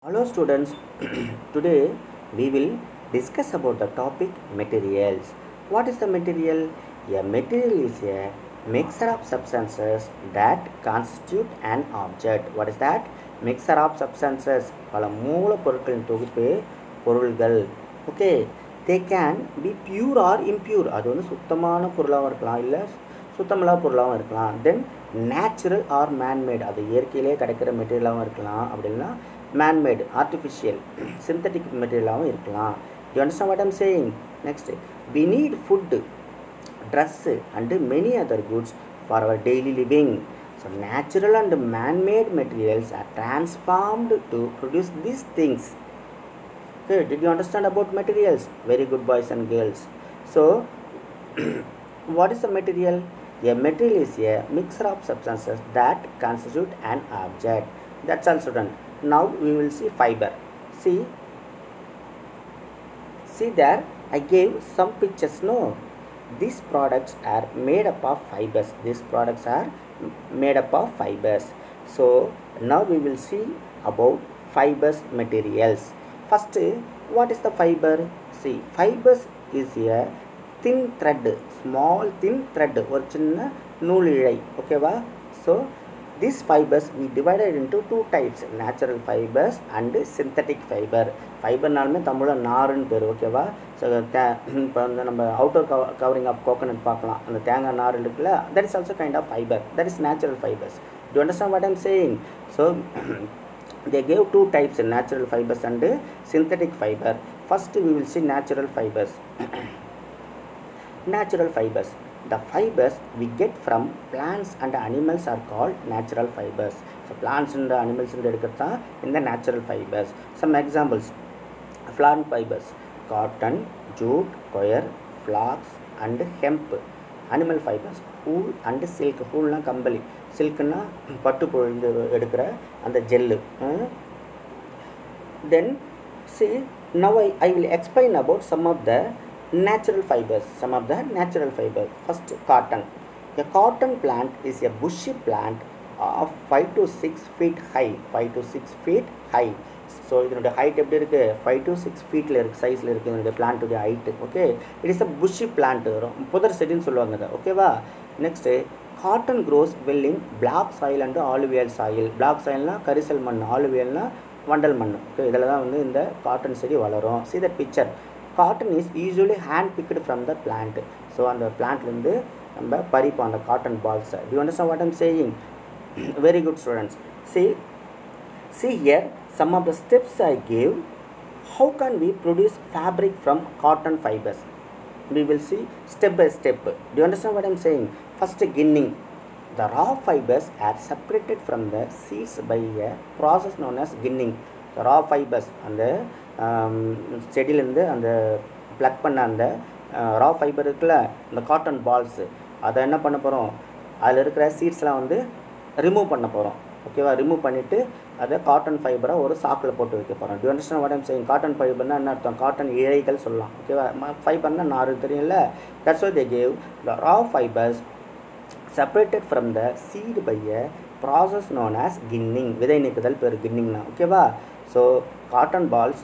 Hello students, today we will discuss about the topic materials. What is the material? A material is a mixture of substances that constitute an object. What is that? Mixture of substances. பல மூலப்பொருட்களின் தொகுப்பு பொருள்கள். Okay, they can be pure or impure. அது வந்து சுத்தமான பொருளாகவும் இருக்கலாம், இல்லை சுத்தமில்லாத பொருளாகவும் இருக்கலாம். Then natural or man-made. அது இயற்கையிலே கிடைக்கிற மெட்டீரியலாகவும் இருக்கலாம், அப்படின்னா man-made, artificial, synthetic material irkalam. You understand what I am saying? Next, we need food, dress and many other goods for our daily living. So natural and man-made materials are transformed to produce these things. Okay, did you understand about materials? Very good, boys and girls. So what is a material? A material is a mixture of substances that constitute an object. That's all, student. Now we will see fiber. See there, I gave some pictures. No, these products are made up of fibers. These products are made up of fibers. So now we will see about fibers materials. First, what is the fiber? See, fibers is a thin thread, small thin thread, or chinna nool ilai. Okay va? So these fibers we divided into two types, natural fibers and synthetic fiber. Fiber நாலுமே தமிழில் நாருன்னு பேர். ஓகேவா? So இப்போ வந்து நம்ம outer covering of coconut பார்க்கலாம், அந்த தேங்காய் நார் இருக்குல்ல, that is also kind of fibre. That is natural fibres. To understand what I'm saying? So they gave two types, natural fibers and synthetic fiber. First we will see natural fibers. Natural fibers. The fibers we get from plants and animals are called natural fibers. So plants and animals in the natural fibers. Some examples: plant fibers, cotton, jute, coir, flax and hemp. Animal fibers, wool and silk. Wool na kambali, silk na pattu polundu edukra and the gel. Then see, now I will explain about some of the natural fibers. First, cotton. A cotton plant is a bushy plant of 5 to 6 feet high. 5 to 6 feet high. So the height எப்படி இருக்கு? 5 to 6 feet சைஸ்ல இருக்கு இந்த plant உடைய height. Okay, it is a bushy plant. புதர் செடின்னு சொல்லுவாங்க அது. ஓகேவா? Next, cotton grows well in black soil and alluvial soil. Black soilனா கரிசல் மண், alluvialனா வண்டல் மண். ஓகே, இதில் தான் வந்து இந்த காட்டன் செடி வளரும். See the picture. Cotton is usually hand picked from the plant. So on the plant linde namba paripom the cotton balls. Do you understand what I am saying? Very good, students. See here some of the steps I gave. How can we produce fabric from cotton fibers? We will see step by step. Do you understand what I am saying? First, ginning. The raw fibers are separated from the seeds by a process known as ginning. The raw fibers and the செடியிலேருந்து அந்த plug பண்ண அந்த ரா fibre இருக்குல்ல, இந்த cotton balls, அதை என்ன பண்ண போகிறோம்? அதில் இருக்கிற சீட்ஸ்லாம் வந்து ரிமூவ் பண்ண போகிறோம். ஓகேவா? ரிமூவ் பண்ணிவிட்டு அதை காட்டன் ஃபைபரை ஒரு சாக்கில் போட்டு வைக்க போகிறோம். Do understand what I'm saying? Cotton ஃபைபர்னால் என்ன அர்த்தம்? காட்டன் இழைகள் சொல்லலாம். ஓகேவா? ஃபைபர்னால் நார் தெரியும்ல. That's why they gave the raw fibres separated from the seed by a process known as கின்னிங். விதை நீக்குதல் பேர் கின்னிங்னா. ஓகேவா? So cotton balls,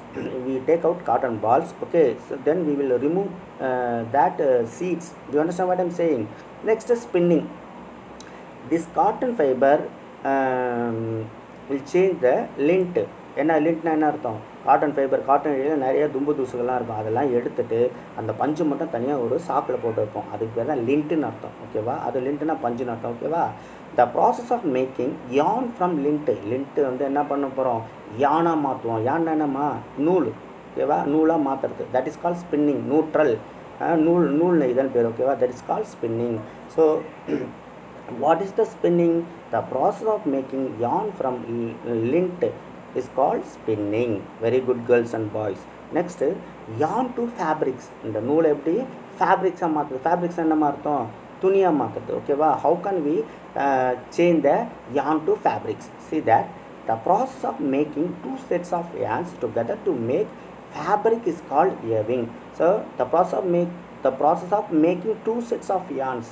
we take out cotton balls. Okay, so then we will remove that seeds. Do you understand what I am saying? Next is spinning. This cotton fiber will change the lint. என்ன லிண்ட்னா என்ன அர்த்தம்? Cotton fibre, cotton இடையில் நிறைய தும்பு தூசுகள்லாம் இருக்கும். அதெல்லாம் எடுத்துட்டு அந்த பஞ்சு மட்டும் தனியாக ஒரு சாக்கில் போட்டு வைப்போம். அதுக்கு பேர் தான் லிண்ட்டுன்னு அர்த்தம். ஓகேவா? அது லிண்ட்டுனா பஞ்சுன்னு அர்த்தம். ஓகேவா? த process of making yarn from லிண்ட்டு. லிண்ட்டு வந்து என்ன பண்ண போகிறோம்? யானாக மாற்றுவோம். யான் என்னம்மா? நூல். ஓகேவா? நூலாக மாற்றுறது. That is call spinning. Neutral நூல் நெய்தல் பேர். ஓகேவா? That is call spinning. So what is the spinning? The process of making yarn from lint is called spinning. Very good, girls and boys. Next, yarn to fabrics. இந்த நூலை எப்படி ஃபேப்ரிக்ஸாக மாற்றுது? Fabrics என்ன அர்த்தம்? துணியாக மாற்றுறது. ஓகேவா? how can we change the yarn to fabrics? See that the process of making two sets of yarns together to make fabric is called weaving. So the process of making two sets of yarns.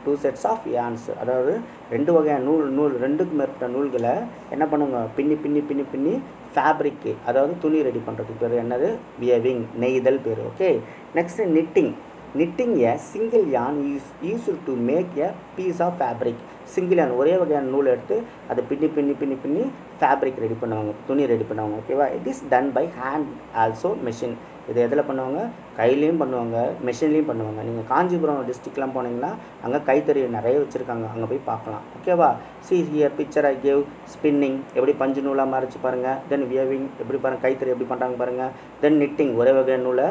Two sets of yarns, அதாவது ரெண்டு வகையான நூல் ரெண்டுக்கு மேற்பட்ட நூல்களை என்ன பண்ணுங்க, பின்னி ஃபேப்ரிக்கு அதாவது துணி ரெடி பண்ணுறதுக்கு பேர் என்னது வியவிங் நெய்தல் பேர். Okay, next knitting. Knitting a single yarn is used to make a piece of fabric. Single yarn ஒரே வகையான நூல் எடுத்து அதை பின்னி பின்னி பின்னி பின்னி ஃபேப்ரிக் ரெடி பண்ணுவாங்க, துணி ரெடி பண்ணுவாங்க. ஓகேவா, it is done by hand also machine. இது எதில் பண்ணுவாங்க, கையிலையும் பண்ணுவாங்க, மெஷின்லேயும் பண்ணுவாங்க. நீங்கள் காஞ்சிபுரம் டிஸ்ட்ரிக்ட்லாம் போனீங்கன்னா அங்கே கைத்தறி நிறைய வச்சுருக்காங்க, அங்கே போய் பார்க்கலாம். ஓகேவா, see here picture I gave. Spinning எப்படி பஞ்சு நூலாக மறைச்சி பாருங்கள். தென் வியவிங் எப்படி பாருங்கள், கைத்தறி எப்படி பண்ணுறாங்க பாருங்கள். தென் knitting ஒரே வகை நூலை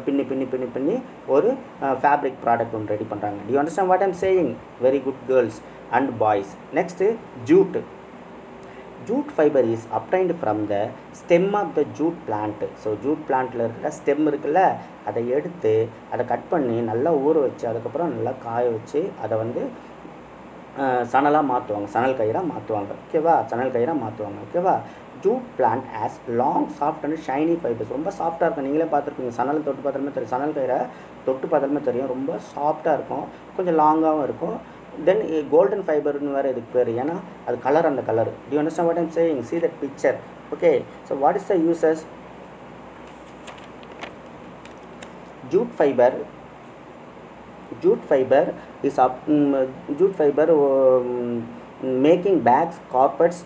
பின்னி பின்னி பின்னி பின்னி ஒரு ஃபேப்ரிக் ப்ராடக்ட் ஒன்று ரெடி பண்ணுறாங்க. Do you understand what I'm saying? Very good girls and boys. Next, jute. Jute fiber is obtained from the stem of the jute plant. So jute பிளான்ட்டில் இருக்கிற ஸ்டெம் இருக்குல்ல, அதை எடுத்து அதை கட் பண்ணி நல்லா ஊற வச்சு அதுக்கப்புறம் நல்லா காய வச்சு அதை வந்து சணலாக மாற்றுவாங்க, சணல் கயிறாக மாற்றுவாங்க. ஓகேவா, சணல் கயிறாக மாற்றுவாங்க. ஓகேவா, jute plant as long soft and shiny fibres. ரொம்ப சாஃப்டாக இருக்கும், நீங்களே பார்த்துருப்பீங்க. சணல் தொட்டு பார்த்தாலுமே தெரியும், சணல் கயிறை தொட்டு பார்த்தாலுமே தெரியும், ரொம்ப சாஃப்டாக இருக்கும், கொஞ்சம் லாங்காகவும் இருக்கும். தென் கோல்டன் ஃபைபர்னு வேறு இதுக்கு பேர், ஏன்னா அது கலர், அந்த colour. Do you understand what I'm saying? See that picture. Okay, so what is the uses? Jute fiber is jute fiber making bags, carpets,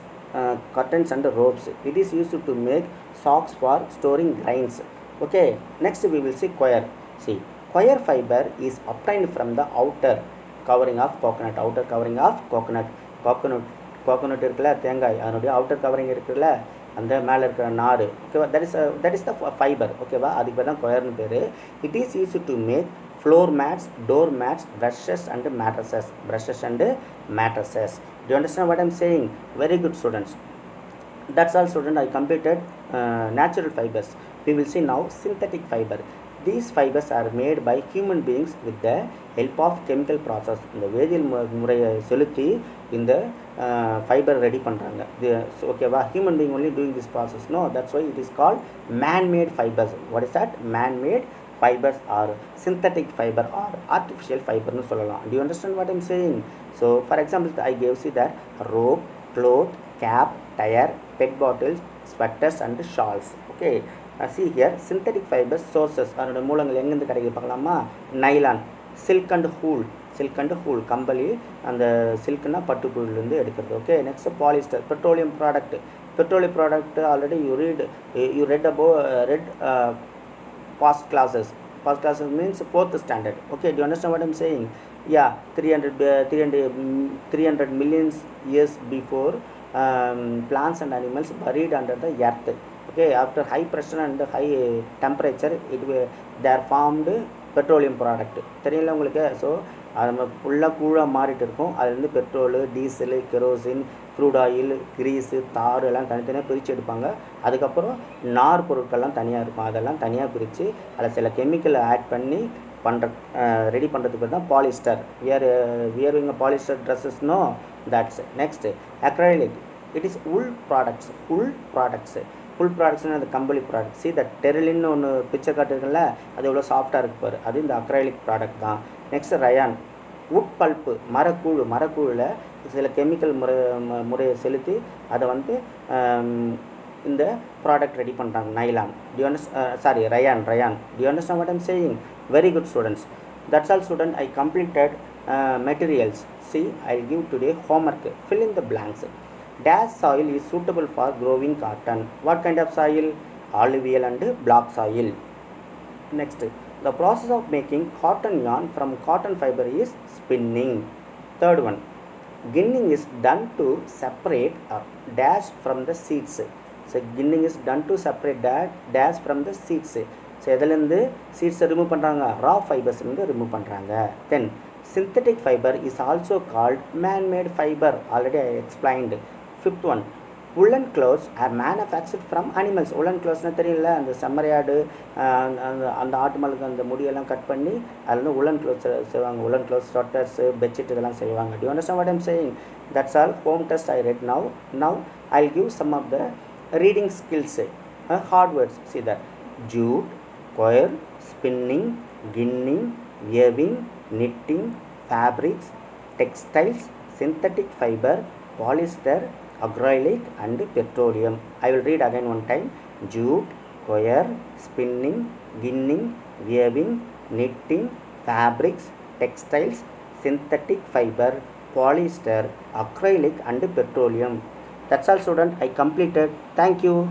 curtains and ropes. It is used to make socks for storing grains. Okay, next we will see coir. See, coir fiber is obtained from the outer covering of coconut. Outer covering of coconut இருக்குல்ல, தேங்காய், அதனுடைய outer covering இருக்குல்ல, அந்த மேலே இருக்கிற நார். ஓகேவா, that is the fiber. ஓகேவா, அதுக்கு பேர் தான் கொயர்னு பேர். It is use to make floor mats, door mats, brushes and mattresses. Do you understand what I'm saying? Very good students. That's all students. I completed natural fibers. We will see now synthetic fiber. These fibers are made by human beings with the help of chemical process. இந்த வேதியியல் முறையை செலுத்தி இந்த fibre ready பண்ணுறாங்க. ஓகேவா, human being only doing this process. No, that's why it is called man-made fibers. What is that? Man-made fibers or synthetic fiber or artificial fiber னு சொல்லலாம். Do you understand what I'm saying? So for example, I gave you that rope, cloth, cap, tire, pet bottles, sweaters and shawls. Okay, see here synthetic fibers sources. அதோட மூலங்கள் எங்கேருந்து கிடைக்குது பார்க்கலாமா? Nylon, silk and Hul, கம்பளி, அந்த சில்க்னா பட்டுப்புழுலேருந்து எடுக்கிறது. Okay, next polyester, petroleum product. Already you read past classes means 4th standard. Okay, do you understand what I'm saying? Yeah, 300 million years before plants and animals buried under the earth. Okay, after high pressure and high temperature they are formed petroleum product. தெரியல உங்களுக்கு? So அது நம்ம ஃபுல்லாக கூழாக மாறிட்டு இருக்கும். அதுலேருந்து petrol, diesel, kerosene, crude oil, grease, tar எல்லாம் தனித்தனியாக பிரித்து எடுப்பாங்க. அதுக்கப்புறம் நார் பொருட்கள்லாம் தனியாக இருக்கும், அதெல்லாம் தனியாக பிரித்து அதில் சில கெமிக்கலை ஆட் பண்ணி ரெடி பண்ணுறதுக்கு தான் பாலிஸ்டர். வியரிங் பாலிஸ்டர் ட்ரெஸ்ஸஸ்னோ that's. Next acrylic. It is wool products. அந்த கம்பளி ப்ராடக்ட். சி தட் டெரிலின்னு ஒன்று பிக்சர் காட்டுருக்குல்ல, அது எவ்வளோ சாஃப்டாக இருக்கு பாரு, அது இந்த அக்ரைலிக் ப்ராடக்ட் தான். நெக்ஸ்ட் ரயான், உட் பல்ப்பு, மரக்கூழில் சில கெமிக்கல் முறையை செலுத்தி அதை வந்து இந்த ப்ராடக்ட் ரெடி பண்ணுறாங்க, nylon. Rayon. Do you understand what I'm saying? Very good students. That's all student. I completed materials. See, I'll give today homework. Fill in the blanks. Dash soil is suitable for growing cotton. What kind of soil? Alluvial and black soil. Next, the process of making cotton yarn from cotton fiber is spinning. Third one, ginning is done to separate dash from the seeds. So ginning is done to separate dash from the seeds. So எதிலிருந்து seeds remove பண்ணுறாங்க? Raw fibers இருந்து remove பண்ணுறாங்க. Then synthetic fiber is also called man-made fiber. Already I explained. Fifth one, woolen clothes are manufactured from animals. woolen clothes தெரியல, அந்த செம்மறியாடு அந்த ஆட்டு மாலுக்கு அந்த முடியெல்லாம் கட் பண்ணி அதில் woolen clothes செய்வாங்க. woolen clothes, sweaters, bedsheet இதெல்லாம் செய்வாங்க. Do you understand what I'm saying? That's all. Home test I read now. I'll give some of the reading skills. Hard words. See that: jute, coir, spinning, ginning, weaving, knitting, fabrics, textiles, synthetic fiber, polyester, acrylic and petroleum. I will read again one time. Jute, coir, spinning, ginning, weaving, knitting, fabrics, textiles, synthetic fiber, polyester, acrylic and petroleum. That's all student, I completed. Thank you.